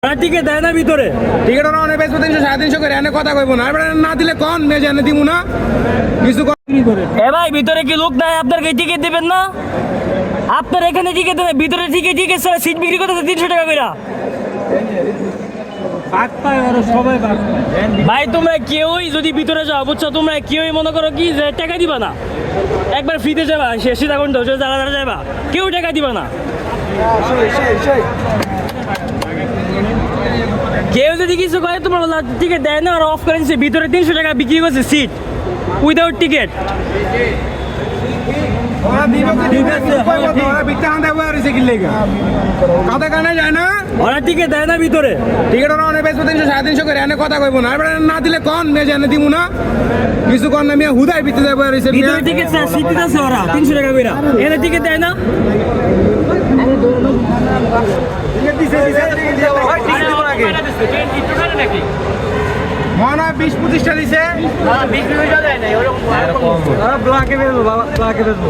Ticket দেয় না ভিতরে, টিকিট ওরা অনেক বেশি 300 350 করে এনে কথা কইব না, এবারে না দিলে কোন মে জানে দিমু না কিছু এ ভাই ভিতরে কি লোক নাই আপনাকে টিকিট দিবেন না? আপনার এখানে টিকিট দেন, ভিতরে টিকিট ছাড়া সিট বিক্রি করতেছে 300 টাকা করে। ভাই তোমরা কেউই যদি ভিতরে যাও বুঝছো, তোমরা কেউই মনে করো কি যে টাকা দিবা না, একবার ফ্রিতে যাবা সীতাকুণ্ড যারা যারা যাবা কেউ টাকা দিবা না। কেউ যদি কিছু করে তোমার টিকিট দেয় না, আর অফ করে দিচ্ছে, ভিতরে 300 টাকা বিক্রি করছে সিট উইদাউট টিকিট। ওরা দিব কি ওরা বিটা আনতে পারে কি লাগা কথা কানে যায় না, ওরা টিকিট দেয় না ভিতরে, টিকিট ওরা অনেক বেশি 300 350 করে এনে কথা কইব না, এবারে না দিলে কোন মে জানে দিমু না কিছু কোন না, মিয়া হুদাই বিতে যাবে আর এসে ভিতরে টিকিট সিট দিতেছে ওরা 300 টাকা করে, এনে টিকিট দেয় না। মনে হয় 20-25টা দিছে, ব্লকে বেরবো বাবা, ব্লকে বেরবো।